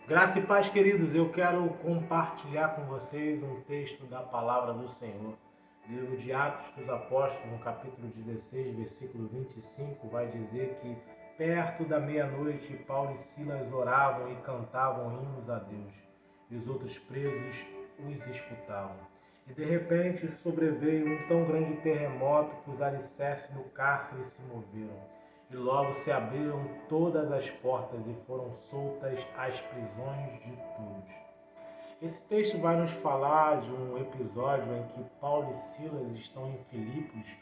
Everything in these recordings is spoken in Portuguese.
Graça e paz, queridos, eu quero compartilhar com vocês um texto da palavra do Senhor. Livro de Atos dos Apóstolos, no capítulo 16, versículo 25, vai dizer que perto da meia-noite Paulo e Silas oravam e cantavam hinos a Deus, e os outros presos os escutavam. E de repente sobreveio um tão grande terremoto que os alicerces do cárcere se moveram. E logo se abriram todas as portas e foram soltas as prisões de todos. Esse texto vai nos falar de um episódio em que Paulo e Silas estão em Filipos,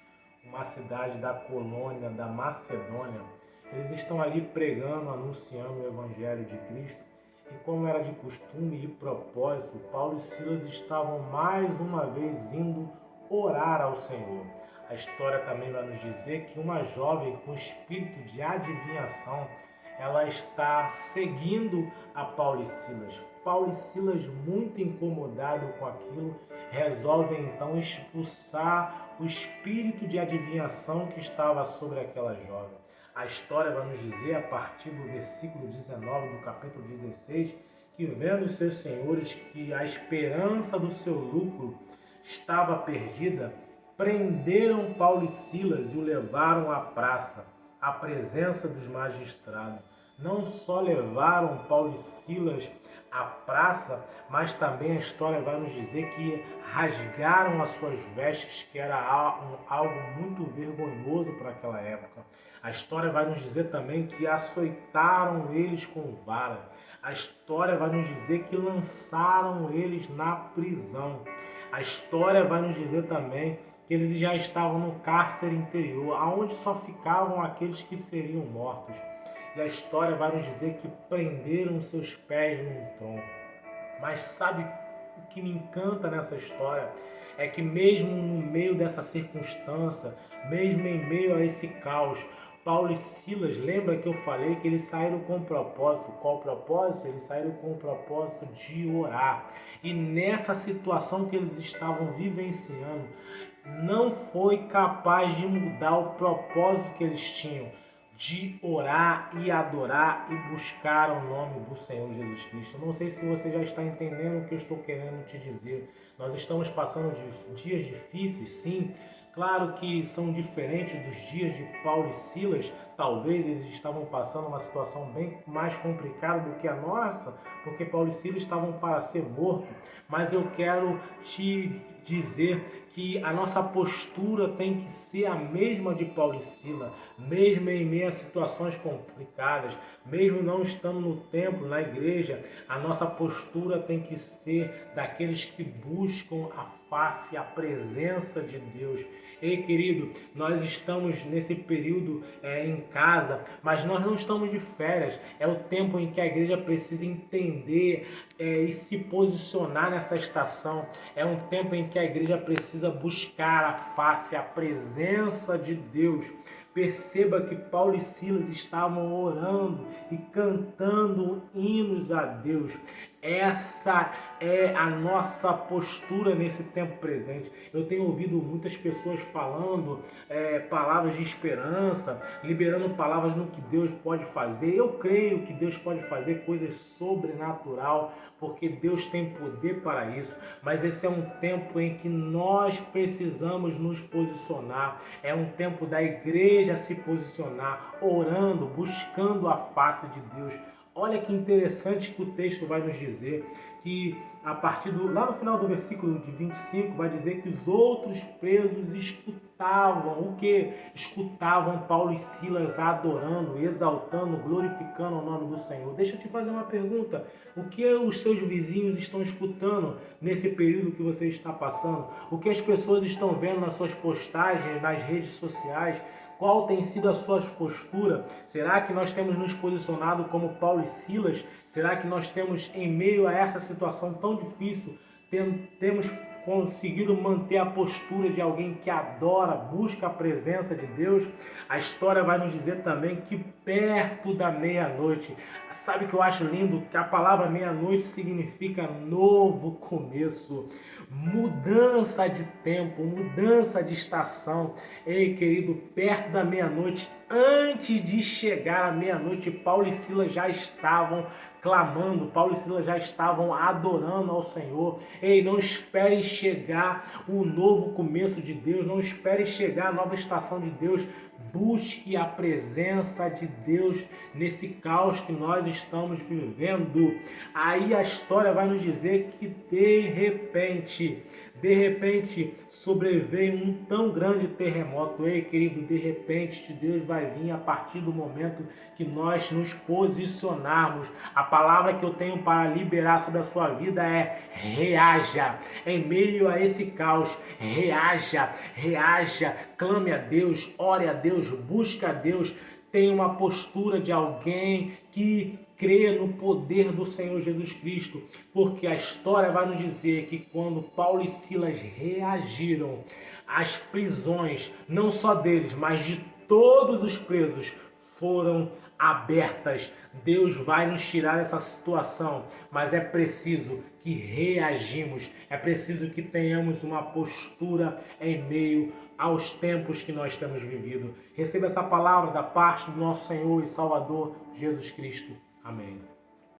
uma cidade da colônia da Macedônia. Eles estão ali pregando, anunciando o Evangelho de Cristo. E como era de costume e propósito, Paulo e Silas estavam mais uma vez indo orar ao Senhor. A história também vai nos dizer que uma jovem com espírito de adivinhação, ela está seguindo a Paulo e Silas. Paulo e Silas, muito incomodado com aquilo, resolvem então expulsar o espírito de adivinhação que estava sobre aquela jovem. A história vai nos dizer, a partir do versículo 19 do capítulo 16, que vendo os seus senhores que a esperança do seu lucro estava perdida, prenderam Paulo e Silas e o levaram à praça, à presença dos magistrados. Não só levaram Paulo e Silas à praça, mas também a história vai nos dizer que rasgaram as suas vestes, que era algo muito vergonhoso para aquela época. A história vai nos dizer também que açoitaram eles com vara. A história vai nos dizer que lançaram eles na prisão. A história vai nos dizer também que eles já estavam no cárcere interior, aonde só ficavam aqueles que seriam mortos. E a história vai nos dizer que prenderam seus pés num tronco. Mas sabe o que me encanta nessa história? É que mesmo no meio dessa circunstância, mesmo em meio a esse caos, Paulo e Silas, lembra que eu falei que eles saíram com um propósito? Qual propósito? Eles saíram com o propósito de orar. E nessa situação que eles estavam vivenciando, não foi capaz de mudar o propósito que eles tinham de orar e adorar e buscar o nome do Senhor Jesus Cristo. Não sei se você já está entendendo o que eu estou querendo te dizer. Nós estamos passando dias difíceis, sim. Claro que são diferentes dos dias de Paulo e Silas. Talvez eles estavam passando uma situação bem mais complicada do que a nossa, porque Paulo e Silas estavam para ser mortos. Mas eu quero te dizer que a nossa postura tem que ser a mesma de Paulo e Silas, mesmo em meio a situações complicadas, mesmo não estando no templo, na igreja, a nossa postura tem que ser daqueles que buscam a face, a presença de Deus. Ei, querido, nós estamos nesse período em casa, mas nós não estamos de férias. É o tempo em que a igreja precisa entender e se posicionar nessa estação. É um tempo em que a igreja precisa buscar a face, a presença de Deus. Perceba que Paulo e Silas estavam orando e cantando hinos a Deus. Essa é a nossa postura nesse tempo presente. Eu tenho ouvido muitas pessoas falando palavras de esperança, liberando palavras no que Deus pode fazer. Eu creio que Deus pode fazer coisas sobrenatural, porque Deus tem poder para isso. Mas esse é um tempo em que nós precisamos nos posicionar. É um tempo da igreja se posicionar, orando, buscando a face de Deus. Olha que interessante que o texto vai nos dizer, que a partir lá no final do versículo de 25 vai dizer que os outros presos escutavam, o que? Escutavam Paulo e Silas adorando, exaltando, glorificando o nome do Senhor. Deixa eu te fazer uma pergunta, o que os seus vizinhos estão escutando nesse período que você está passando? O que as pessoas estão vendo nas suas postagens, nas redes sociais? Qual tem sido a sua postura? Será que nós temos nos posicionado como Paulo e Silas? Será que nós temos, em meio a essa situação tão difícil, temos conseguido manter a postura de alguém que adora, busca a presença de Deus? A história vai nos dizer também que perto da meia-noite, sabe o que eu acho lindo? Que a palavra meia-noite significa novo começo, mudança de tempo, mudança de estação. Ei, querido, perto da meia-noite, antes de chegar à meia-noite, Paulo e Silas já estavam clamando, Paulo e Silas já estavam adorando ao Senhor. Ei, não espere chegar o novo começo de Deus, não espere chegar a nova estação de Deus. Busque a presença de Deus nesse caos que nós estamos vivendo. Aí a história vai nos dizer que de repente sobreveio um tão grande terremoto. Ei, querido, de repente Deus vai vir a partir do momento que nós nos posicionarmos. A palavra que eu tenho para liberar sobre a sua vida é: reaja. Em meio a esse caos, reaja, clame a Deus, ore a Deus, busque a Deus. Tenha uma postura de alguém que crê no poder do Senhor Jesus Cristo, porque a história vai nos dizer que quando Paulo e Silas reagiram, as prisões, não só deles, mas de todos os presos, foram abertas. Deus vai nos tirar dessa situação, mas é preciso que reagimos, é preciso que tenhamos uma postura em meio aos tempos que nós temos vivido. Receba essa palavra da parte do nosso Senhor e Salvador Jesus Cristo. Amém.